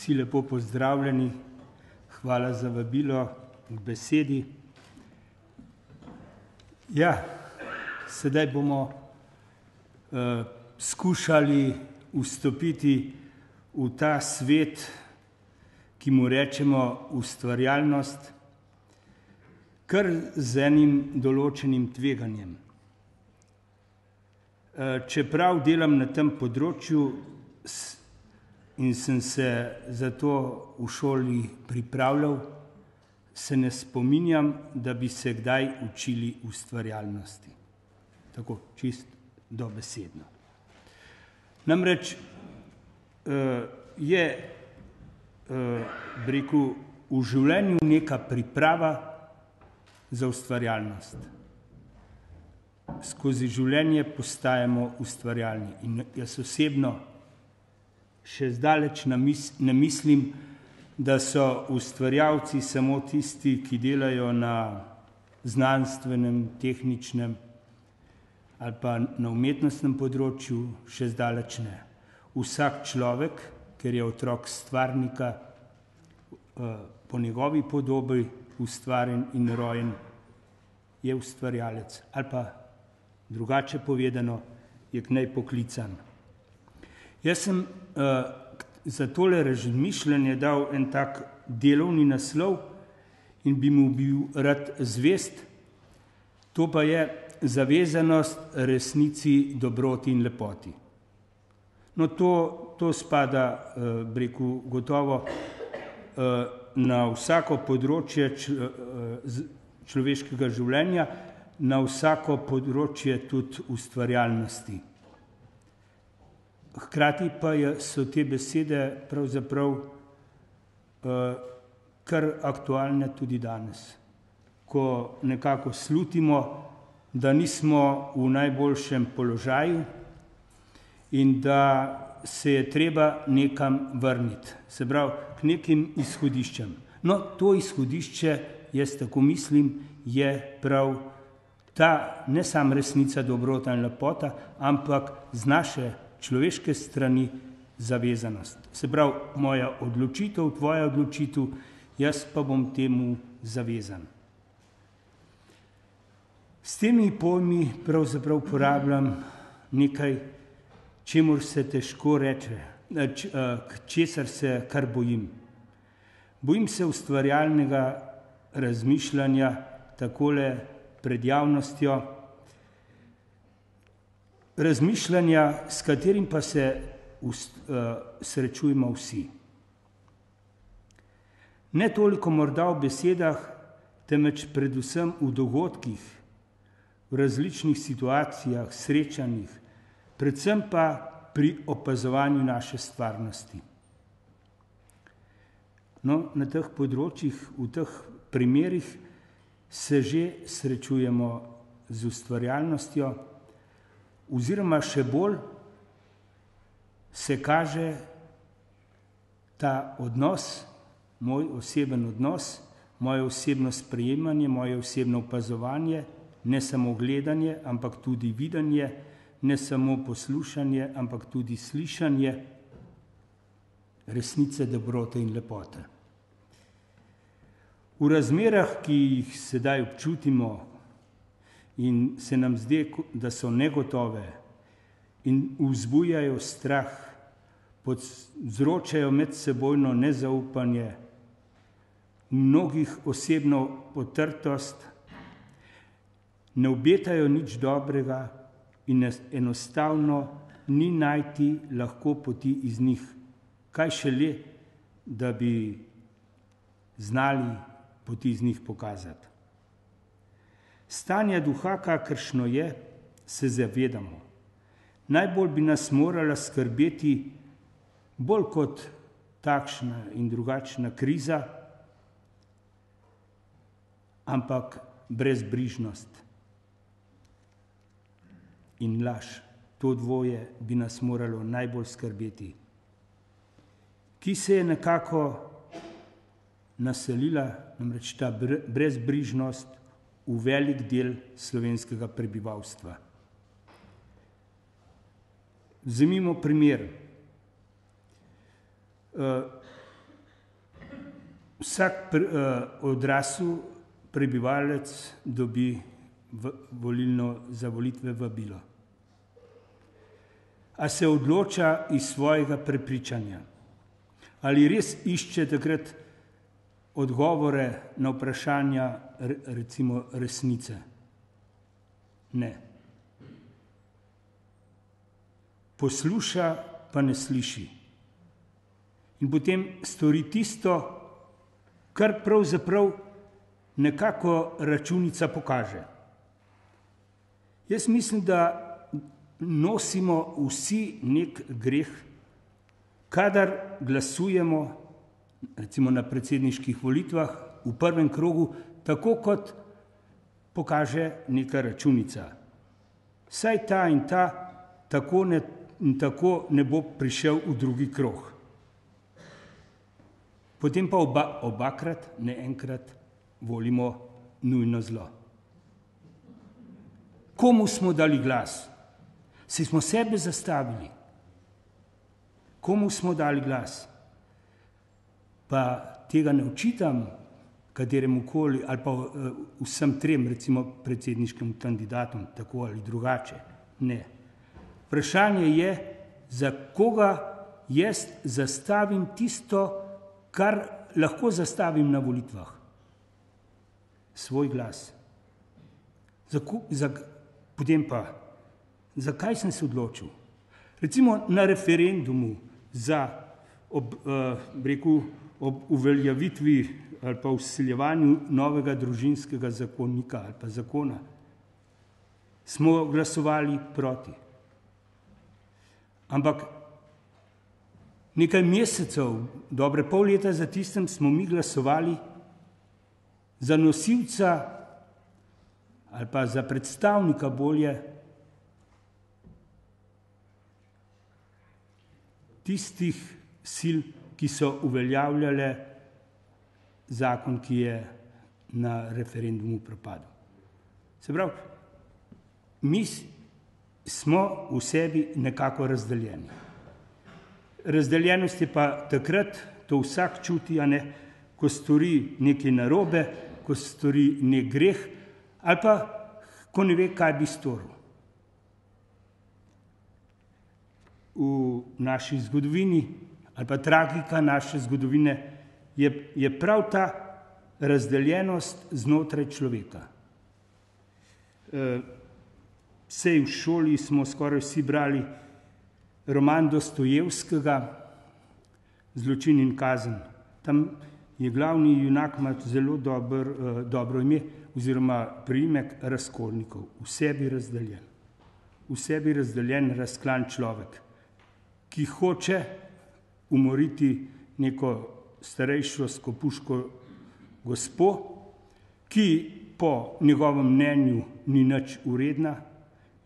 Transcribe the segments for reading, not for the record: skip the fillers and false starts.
Vsi lepo pozdravljeni, hvala za vabilo k besedi. Ja, sedaj bomo skušali vstopiti v ta svet, ki mu rečemo ustvarjalnost, kar z enim določenim tveganjem. Čeprav delam na tem področju in sem se za to v šoli pripravljal, se ne spominjam, da bi se kdaj učili ustvarjalnosti. Tako, čist dobesedno. Namreč je, bi rekel, v življenju neka priprava za ustvarjalnost. Skozi življenje postajamo ustvarjalni. In jaz osebno še zdaleč ne mislim, da so ustvarjalci samo tisti, ki delajo na znanstvenem, tehničnem ali pa na umetnostnem področju, še zdaleč ne. Vsak človek, ker je otrok stvarnika, po njegovi podobi ustvarjen in rojen, je ustvarjalec ali pa drugače povedano, je k njej poklican. Jaz sem za tole razmišljanje dal en tak delovni naslov in bi mu bil rad zvest, to pa je zavezanost resnici, dobroti in lepoti. No, to spada, bi rekel, gotovo na vsako področje človeškega življenja, na vsako področje tudi ustvarjalnosti. Hkrati pa so te besede pravzaprav kar aktualne tudi danes, ko nekako slutimo, da nismo v najboljšem položaju in da se je treba nekam vrniti, se pravi k nekim izhodiščem. No, to izhodišče, jaz tako mislim, je prav ta ne samo resnica, dobrota in lepota, ampak z naše človeške strani zavezanost. Se pravi, moja odločitev, tvoja odločitev, jaz pa bom temu zavezan. S temi pojmi pravzaprav uporabljam nekaj, čemur se težko reče, česar se kar bojim. Bojim se ustvarjalnega razmišljanja takole pred javnostjo, razmišljanja, s katerim pa se srečujemo vsi. Ne toliko morda v besedah, temveč predvsem v dogodkih, v različnih situacijah, srečanjih, predvsem pa pri opazovanju naše stvarnosti. No, na teh področjih, v teh primerih se že srečujemo z ustvarjalnostjo, oziroma še bolj se kaže ta odnos, moj oseben odnos, moje osebno sprejemanje, moje osebno opazovanje, ne samo gledanje, ampak tudi videnje, ne samo poslušanje, ampak tudi slišanje resnice, dobrote in lepote. V razmerah, ki jih sedaj občutimo in se nam zdi, da so negotove in vzbujajo strah, povzročajo medsebojno nezaupanje, mnogih osebno potrtost, ne obetajo nič dobrega in enostavno ni najti lahko poti iz njih, kaj šele, da bi znali poti iz njih pokazati. Stanja duha, kakršno je, se zavedamo. Najbolj bi nas morala skrbeti bolj kot takšna in drugačna kriza, ampak brezbrižnost in laž. To dvoje bi nas moralo najbolj skrbeti, ki se je nekako naselila, namreč ta brezbrižnost, v velik del slovenskega prebivalstva. Vzemimo primer. vsak odrasel prebivalec dobi za volitve vabilo. A se odloča iz svojega prepričanja? Ali res išče takrat odgovore na vprašanja, recimo resnice? Ne. Posluša, pa ne sliši. In potem stori tisto, kar pravzaprav nekako računica pokaže. Jaz mislim, da nosimo vsi nek greh, kadar glasujemo, recimo na predsedniških volitvah, v prvem krogu, tako kot pokaže neka računica. Saj ta in ta tako ne bo prišel v drugi krog. Potem pa obakrat, ne enkrat, volimo nujno zlo. Komu smo dali glas? Saj smo sebe zastavili. Komu smo dali glas? Pa tega ne očitam kateremukoli ali pa vsem trem, recimo predsedniškim kandidatom, tako ali drugače. Ne. Vprašanje je, za koga jaz zastavim tisto, kar lahko zastavim na volitvah. Svoj glas. Potem pa, zakaj sem se odločil? Recimo na referendumu ob uveljavitvi ali pa vsiljevanju novega družinskega zakonika ali pa zakona smo glasovali proti. Ampak nekaj mesecev, dobre pol leta za tistem, smo mi glasovali za nosilca ali pa za predstavnika bolje tistih sil, ki so uveljavljale zakon, ki je na referendumu propadel. Se pravi, mi smo v sebi nekako razdeljeni. Razdeljenost je pa takrat, to vsak čuti, a ne, ko stori nekaj narobe, ko stori nek greh, ali pa ko ne ve, kaj bi storil. V naši zgodovini, ali pa tragika naše zgodovine, je prav ta razdeljenost znotraj človeka. Sej v šoli smo skoraj vsi brali roman Dostojevskega Zločin in kazen. Tam je glavni junak ima zelo dobro ime oziroma priimek Razkolnikov. V sebi razdeljen. V sebi razdeljen, razklan človek, ki hoče umoriti neko starejšo skopuško gospo, ki po njegovem mnenju ni nič vredna,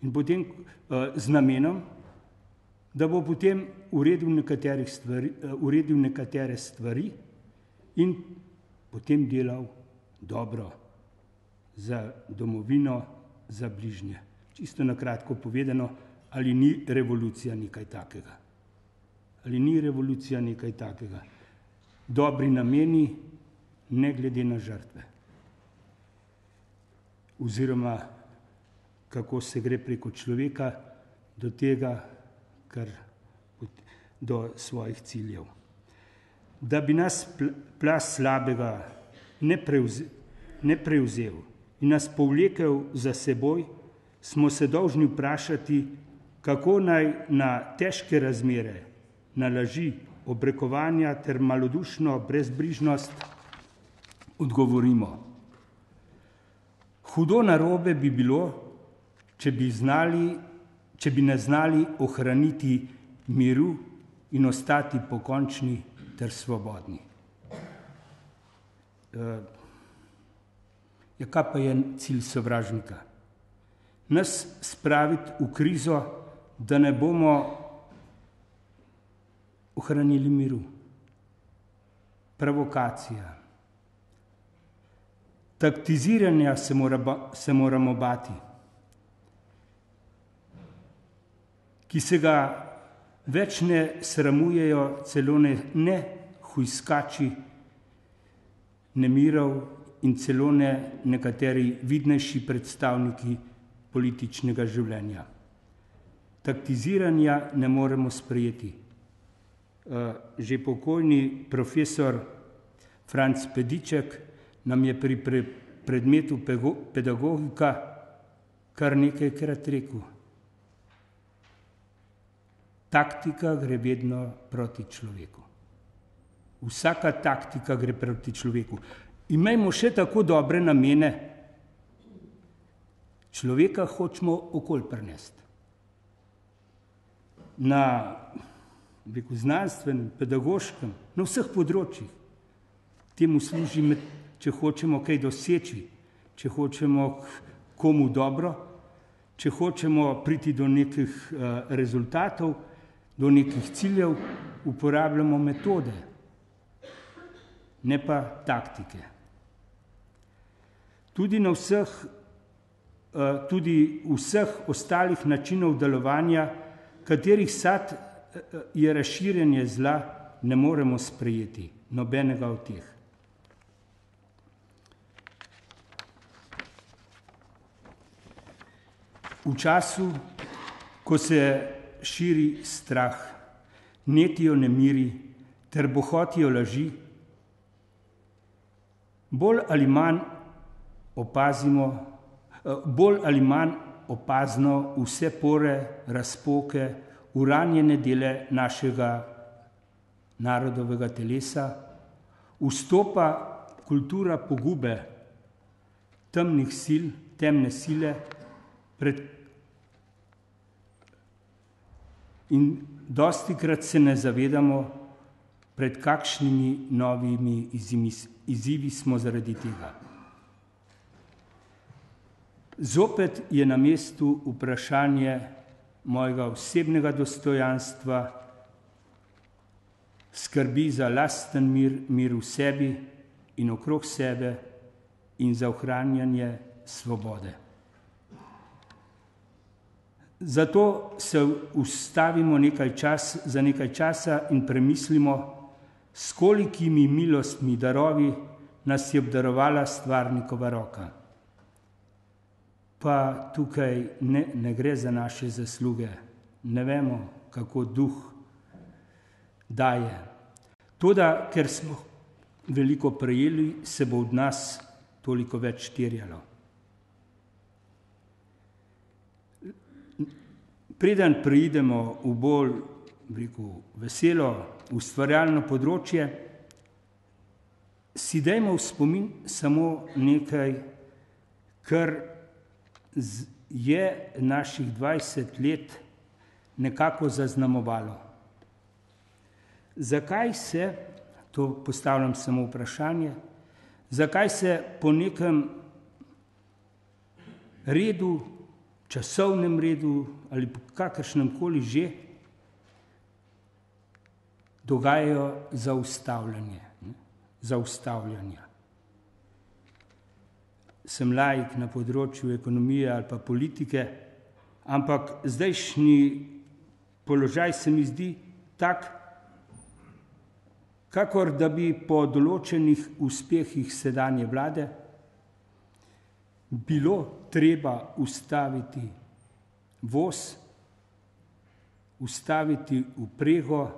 in potem z namenom, da bo potem uredil nekatere stvari in potem delal dobro za domovino, za bližnje. Čisto na kratko povedano, ali ni revolucija nekaj takega? Ali ni revolucija nekaj takega? Dobri nameni, ne glede na žrtve. Oziroma, kako se gre preko človeka do tega, do svojih ciljev. Da bi nas plaz slabega ne prevzel in nas povlekel za seboj, smo se dolžni vprašati, kako naj na težke razmere, na laži, obrekovanja ter malodušno brezbrižnost odgovorimo. Hudo narobe bi bilo, če bi ne znali ohraniti miru in ostati pokončni ter svobodni. Kaj pa je cilj sovražnika? Nas spraviti v krizo, da ne bomo ohranili miru. Provokacija. Taktiziranja se moramo bati, ki se ga več ne sramujejo celo ne hujskači, nemirov in celo nekateri vidnejši predstavniki političnega življenja. Taktiziranja ne moremo sprejeti. Že pokojni profesor Franc Pediček nam je pri predmetu pedagogika kar nekajkrat rekel: taktika gre vedno proti človeku. Vsaka taktika gre proti človeku. Imejmo še tako dobre namene, človeka hočemo okoli prinesti. Na znanstvenem, pedagoškem, na vseh področjih. Temu služi, če hočemo kaj doseči, če hočemo komu dobro, če hočemo priti do nekih rezultatov, do nekih ciljev, uporabljamo metode, ne pa taktike. Tudi vseh ostalih načinov delovanja, katerih sad je razširjanje zla, ne moremo sprejeti, nobenega od teh. V času, ko se širi strah, netijo nemiri ter bohotijo laži, bolj ali manj opazno vse pore, razpoke, uranjene dele našega narodovega telesa, vstopa kultura pogube temnih sil, temne sile in dostikrat se ne zavedamo, pred kakšnimi novimi izzivi smo zaradi tega. Zopet je na mestu vprašanje mojega osebnega dostojanstva, skrbi za lasten mir v sebi in okrog sebe in za ohranjanje svobode. Zato se ustavimo za nekaj časa in premislimo, s kolikimi milostmi, darovi nas je obdarovala stvarnikova roka. Pa tukaj ne gre za naše zasluge, ne vemo, kako duh daje. Toda, ker smo veliko prejeli, se bo od nas toliko več terjalo. Preden preidemo v bolj veselo, ustvarjalno področje, si dajmo v spomin samo nekaj, kar je naših 20 let nekako zaznamovalo. Zakaj se, to postavljam samo vprašanje, zakaj se po nekem redu, časovnem redu ali po kakršnem koli že dogajajo zaustavljanja. Sem laik na področju ekonomije ali pa politike, ampak zdajšnji položaj se mi zdi tak, kakor da bi po določenih uspehih sedanje vlade bilo treba ustaviti voz, ustaviti vprego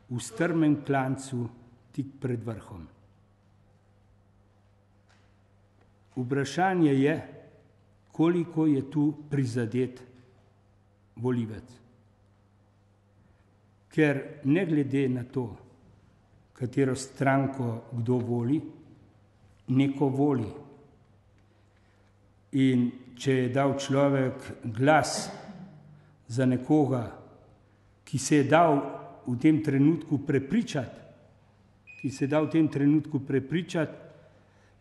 v strmem klancu tik pred vrhom. Vprašanje je, koliko je tu prizadet volivec. Ker ne glede na to, katero stranko kdo voli, neko voli. In če je dal človek glas za nekoga, ki se je dal v tem trenutku prepričati,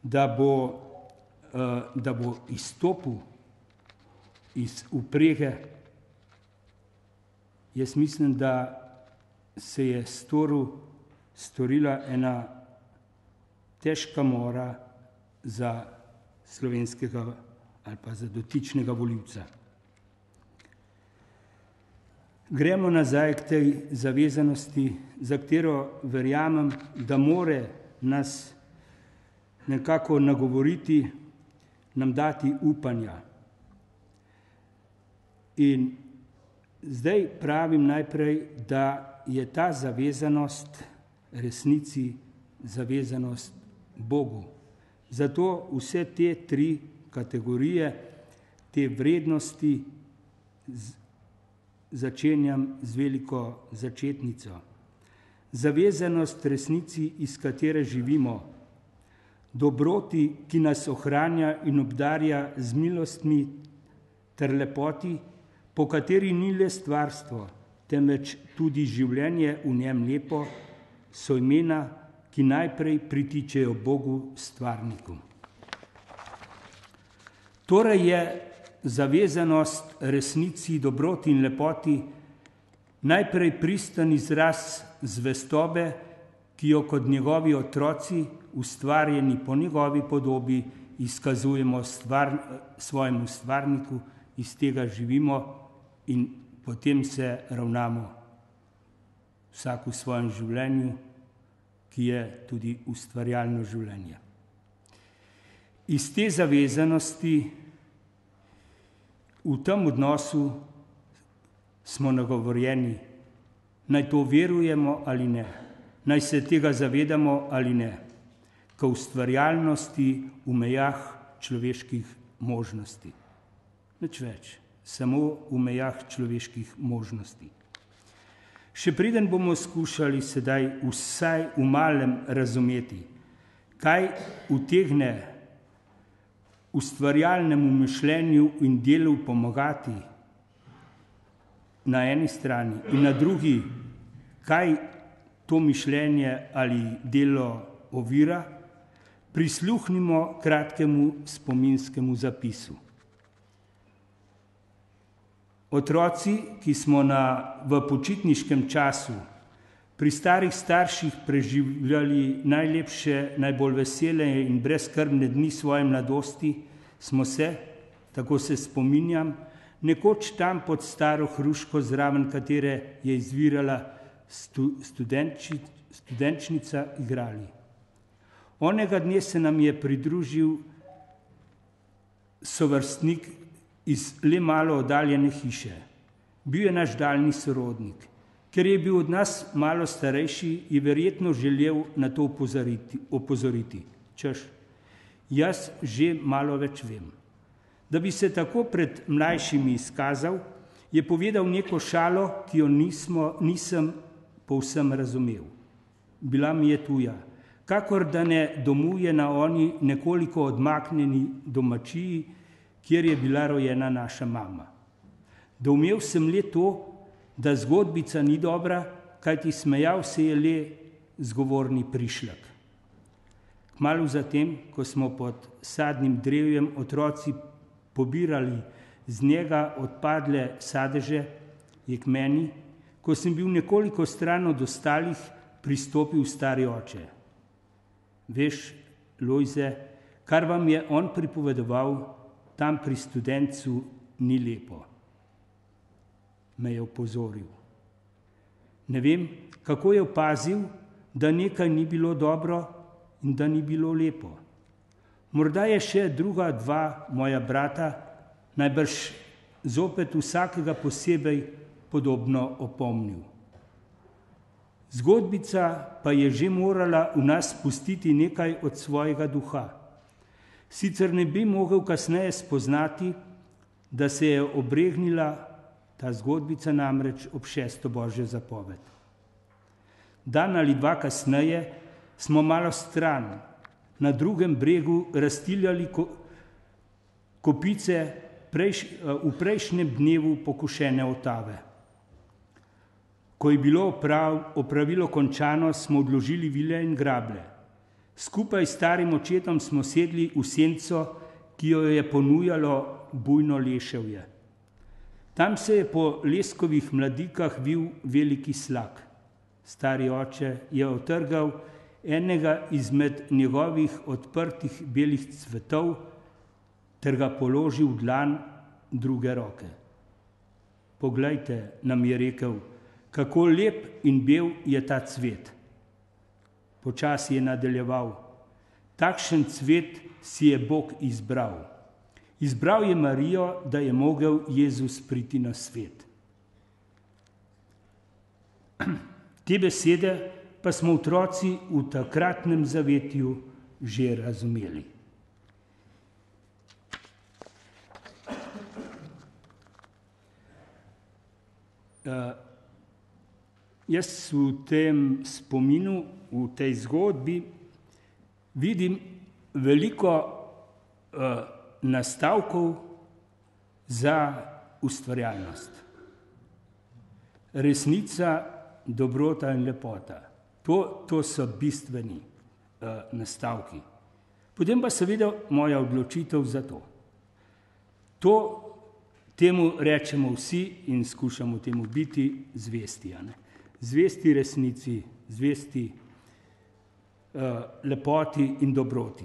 da bo izstopil iz vprege, jaz mislim, da se je storila ena težka mora za slovenskega ali pa za dotičnega volivca. Gremo nazaj k tej zavezanosti, za katero verjamem, da more nas nekako nagovoriti, nam dati upanja. In zdaj pravim najprej, da je ta zavezanost resnici, zavezanost Bogu. Zato vse te tri kategorije, te vrednosti začenjam z veliko začetnico. Zavezanost resnici, iz katere živimo, dobroti, ki nas ohranja in obdarja z milostmi, ter lepoti, po kateri ni le stvarstvo, temveč tudi življenje v njem lepo, so imena, ki najprej pritičejo Bogu stvarniku. Torej je zavezanost resnici, dobroti in lepoti najprej pristen izraz zvestobe, ki jo kot njegovi otroci, ustvarjeni po njegovi podobi, izkazujemo svojemu stvarniku, iz tega živimo in potem se ravnamo vsak v svojem življenju, ki je tudi ustvarjalno življenje. Iz te zavezanosti v tem odnosu smo nagovorjeni, naj to verujemo ali ne, naj se tega zavedamo ali ne, k ustvarjalnosti v mejah človeških možnosti. Nič več, samo v mejah človeških možnosti. Še preden bomo skušali sedaj vsaj v malem razumeti, kaj utegne ustvarjalnemu mišljenju in delu pomagati na eni strani in na drugi, kaj to mišljenje ali delo ovira, prisluhnimo kratkemu spominskemu zapisu. Otroci, ki smo v počitniškem času pri starih starših preživljali najlepše, najbolj vesele in brezskrbne dni svoje mladosti, smo se, tako se spominjam, nekoč tam pod staro hruško, zraven katere je izvirala studenčnica, igrali. Onega dne se nam je pridružil sovrstnik iz le malo oddaljene hiše. Bil je naš daljni sorodnik. Ker je bil od nas malo starejši, je verjetno želel na to opozoriti. Češ, jaz že malo več vem. Da bi se tako pred mlajšimi izkazal, je povedal neko šalo, ki jo nisem povsem razumel. Bila mi je tuja, kakor da ne domuje na oni nekoliko odmaknjeni domačiji, kjer je bila rojena naša mama. Doumel sem le to, da zgodbica ni dobra, kajti smejal se je le zgovorni prišlek. Kmalu zatem, ko smo pod sadnim drevjem otroci pobirali z njega odpadle sadeže, je k meni, ko sem bil nekoliko stran od ostalih, pristopil stari oče. Veš, Lojze, kar vam je on pripovedoval, tam pri Studencu ni lepo. Me je opozoril. Ne vem, kako je opazil, da nekaj ni bilo dobro in da ni bilo lepo. Morda je še druga dva moja brata, najbrž zopet vsakega posebej podobno opomnil. Zgodbica pa je že morala v nas pustiti nekaj od svojega duha. Sicer ne bi mogel kasneje spoznati, da se je obregnila ta zgodbica namreč ob 6. Božjo zapoved. Dan ali dva kasneje smo malo stran, na drugem bregu razstiljali kopice v prejšnjem dnevu pokošene otave. Ko je bilo opravilo končano, smo odložili vile in grablje. Skupaj s starim očetom smo sedli v senco, ki jo je ponujalo bujno leševje. Tam se je po leskovih mladikah vil veliki slak. Stari oče je otrgal enega izmed njegovih odprtih belih cvetov ter ga položil v dlan druge roke. Poglejte, nam je rekel, kako lep in bel je ta cvet. Počasi je nadaljeval. takšen cvet si je Bog izbral. Izbral je Marijo, da je mogel Jezus priti na svet. Te besede pa smo otroci v takratnem zavetju že razumeli. Jaz v tem spominu, v tej zgodbi vidim veliko nastavkov za ustvarjalnost. Resnica, dobrota in lepota. To so bistveni nastavki. Potem pa seveda moja odločitev za to. Temu rečemo vsi in skušamo temu biti zvesti. Zvesti resnici, zvesti lepoti in dobroti.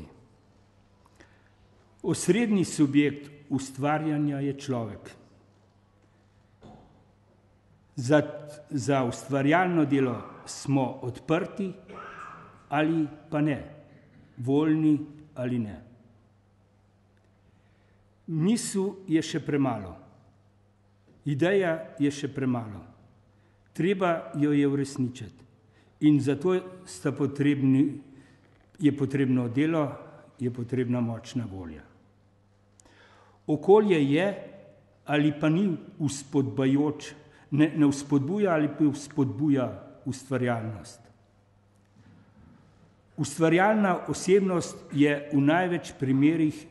Osrednji subjekt ustvarjanja je človek. Za ustvarjalno delo smo odprti ali pa ne, voljni ali ne. Misel je še premalo, ideja je še premalo, treba jo je uresničiti in zato je potrebno delo, je potrebna močna volja. Okolje je ali pa ni vzpodbujajoč, ne vzpodbuja ali pa vzpodbuja ustvarjalnost. Ustvarjalna osebnost je v največ primerih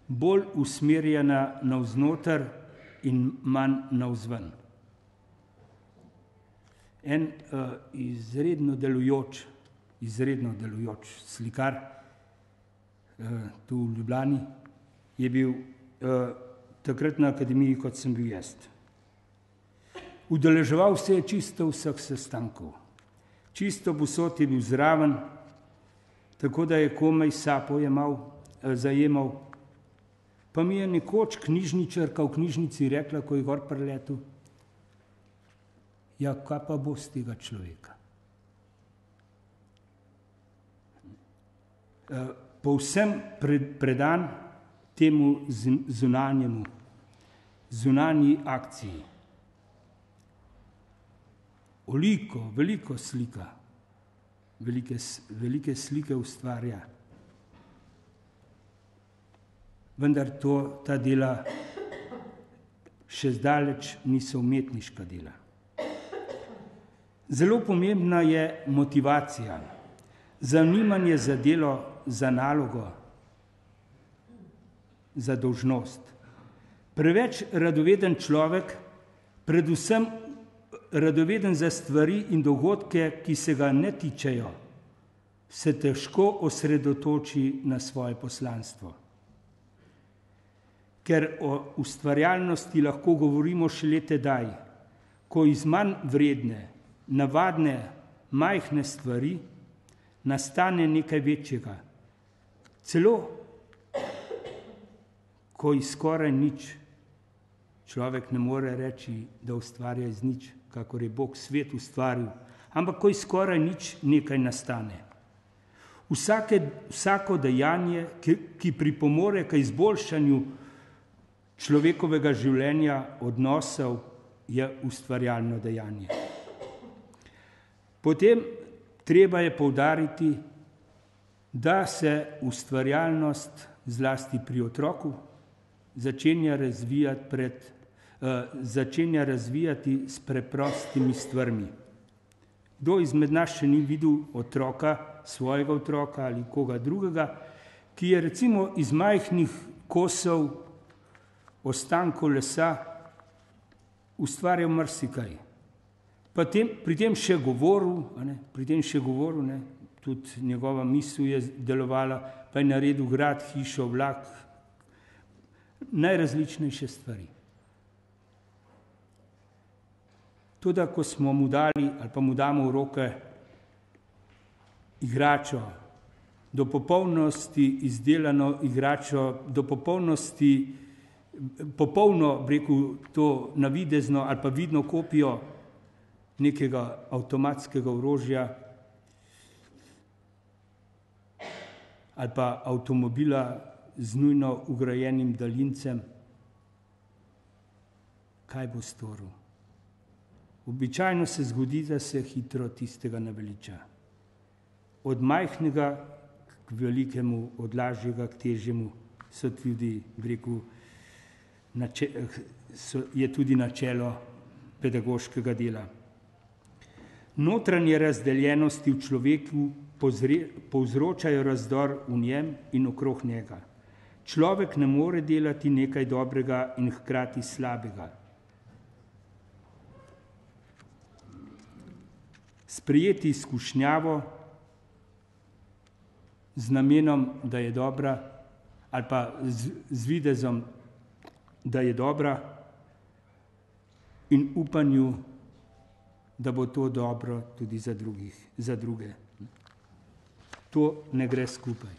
bolj usmerjena navznoter in manj navzven. En izredno delujoč slikar tu v Ljubljani je bil takrat na akademiji, kot sem bil jaz. Udeleževal se je čisto vseh sestankov. Čisto povsod je bil zraven, tako da je komaj sapo zajemal. Pa mi je nekoč knjižničarka v knjižnici rekla, ko je gor priletel, ja, kaj pa bo z tega človeka? Povsem predan temu zunanji akciji. Veliko slika, velike slike ustvarja. Vendar ta dela še zdaleč niso umetniška dela. Zelo pomembna je motivacija, zanimanje za delo, za nalogo, za dolžnost. Preveč radoveden človek, predvsem radoveden za stvari in dogodke, ki se ga ne tičejo, se težko osredotoči na svoje poslanstvo. Ker o ustvarjalnosti lahko govorimo šele tedaj, ko iz manj vredne, navadne, majhne stvari nastane nekaj večjega. Celo, ko iz skoraj nič, človek ne more reči, da ustvarja iz nič, kakor je Bog svet ustvaril, ampak ko iz skoraj nič nekaj nastane. Vsako dejanje, ki pripomore k izboljšanju človekovega življenja, odnosov, je ustvarjalno dejanje. Potem treba je poudariti, da se ustvarjalnost zlasti pri otroku začenja razvijati s preprostimi stvarmi. Kdo izmed nas še ni videl svojega otroka ali koga drugega, ki je recimo iz majhnih kosov ostankov lesa ustvarjal marsikaj. Pri tem še govoril, tudi njegova misel je delovala, pa je naredil grad, hišo, vlak, najrazličnejše stvari. Toda, ko smo mu dali ali pa mu damo v roke igračo, do popolnosti izdelano igračo, do popolnosti popolno, to navidezno ali pa vidno kopijo nekega avtomatskega orožja, ali pa avtomobila z nujno ugrajenim daljincem, kaj bo storil? Običajno se zgodi, da se hitro tistega naveliča. Od majhnega k velikemu, od lažjega k težjemu so tudi, bi rekel, je tudi načelo pedagoškega dela. Notranje razdeljenosti v človeku povzročajo razdor v njem in okrog njega. Človek ne more delati nekaj dobrega in hkrati slabega. Sprejeti izkušnjavo z namenom, da je dobra, ali pa z videzom, da je dobra, in upanju, da bo to dobro tudi za druge. To ne gre skupaj.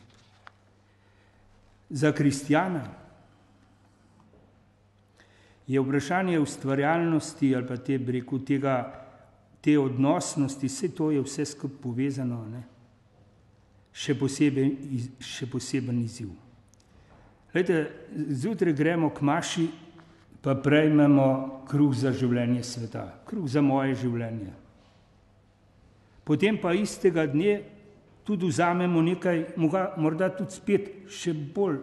Za kristjana je vprašanje ustvarjalnosti ali pa te odnosnosti, vse to je vse skupaj povezano, ne? Še poseben izziv. Glejte, zjutraj gremo k maši, pa prejmemo kruh za življenje sveta, kruh za moje življenje. Potem pa istega dne tudi vzamemo nekaj, morda tudi spet še bolj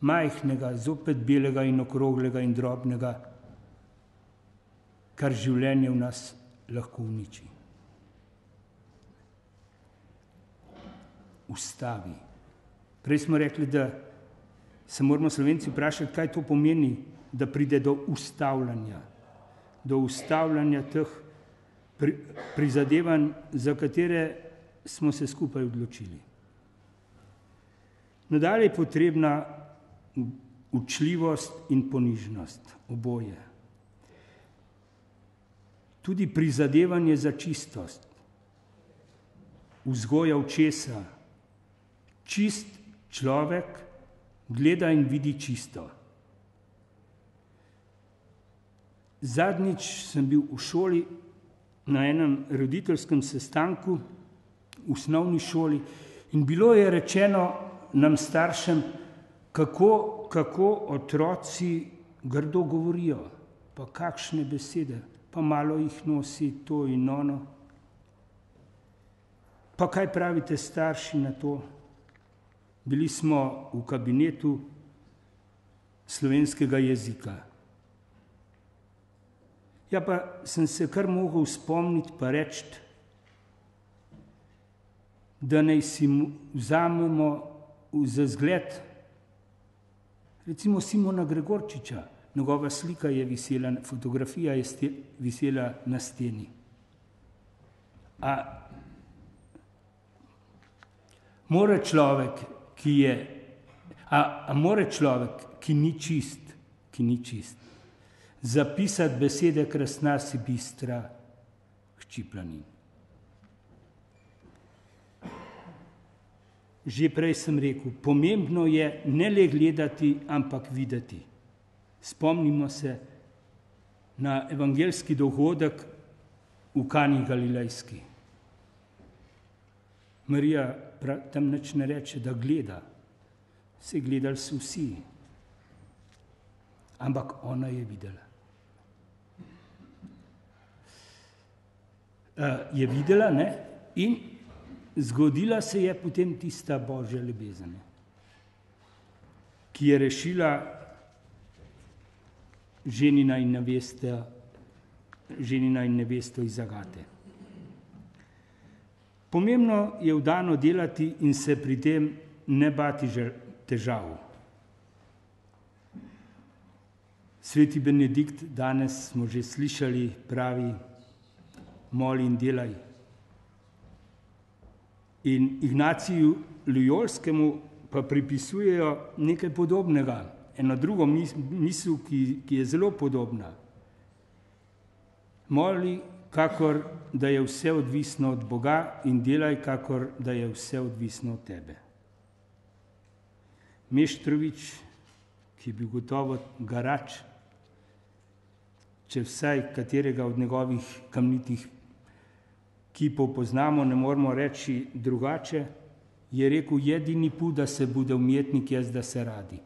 majhnega, zopet belega in okroglega in drobnega, kar življenje v nas lahko uniči. Ustavi. Prej smo rekli, da se moramo Slovenci vprašati, kaj to pomeni, da pride do ustavljanja teh prizadevanj, za katere smo se skupaj odločili. Nadalje je potrebna učljivost in ponižnost, oboje. Tudi prizadevanje za čistost, vzgoja očesa. Čist človek gleda in vidi čisto. Zadnjič sem bil v šoli na enem roditeljskem sestanku v osnovni šoli in bilo je rečeno nam staršem, kako otroci grdo govorijo, pa kakšne besede, pa malo jih nosi to in ono. Pa kaj pravite starši na to? Bili smo v kabinetu slovenskega jezika. Ja, pa sem se kar mogel spomniti pa reči, da naj si vzamemo za zgled recimo Simona Gregorčiča. Njegova slika je visela, fotografija je visela na steni. A more človek, ki ni čist, zapisati besede krasna si bistra hči planin. Že prej sem rekel, pomembno je ne le gledati, ampak videti. Spomnimo se na evangeljski dogodek v Kani Galilejski. Marija tam nič ne reče, da gleda. Vsi gledali so vsi. Ampak ona je videla. Je videla, ne? In zgodila se je potem tista božja ljubezen, ki je rešila ženina in nevesto iz zagate. Pomembno je vdano delati in se pri tem ne bati težav. Sveti Benedikt, danes smo že slišali, pravi, moli in delaj. In Ignaciju Lojolskemu pa pripisujejo nekaj podobnega, eno drugo misel, ki je zelo podobna. Moli, kakor da je vse odvisno od Boga, in delaj, kakor da je vse odvisno od tebe. Meštrović, ki je bil gotovo garač, če vsaj katerega od njegovih kamnitih kipov poznamo, ne moremo reči drugače, je rekel, jedini put, da se bude umetnik, je, da se radi.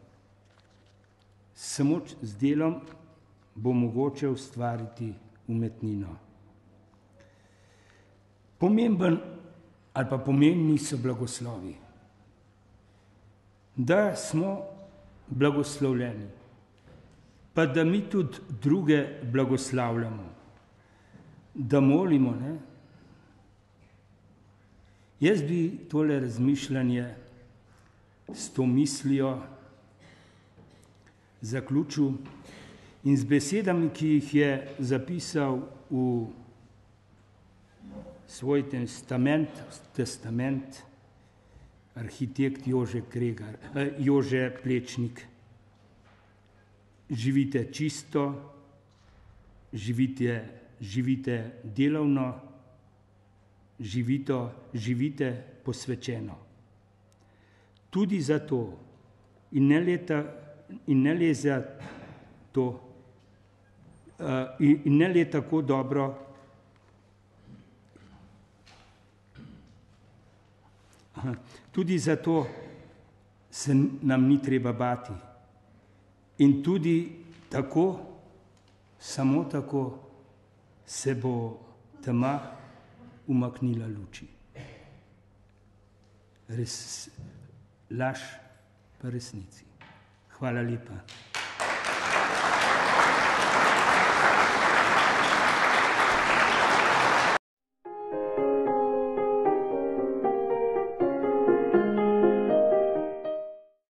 Samo z delom bo mogoče ustvariti umetnino. Pomemben ali pa pomembni so blagoslovi. Da smo blagoslovljeni, pa da mi tudi druge blagoslavljamo, da molimo, ne? Jaz bi tole razmišljanje s to mislijo zaključil in z besedami, ki jih je zapisal v svoj testament arhitekt Jože Plečnik. Živite čisto, živite delovno, živite posvečeno. Tudi zato in ne le tako dobro, tudi zato se nam ni treba bati. In tudi tako, samo tako se bo tema umaknila luči. Laž pa resnici. Hvala lepa.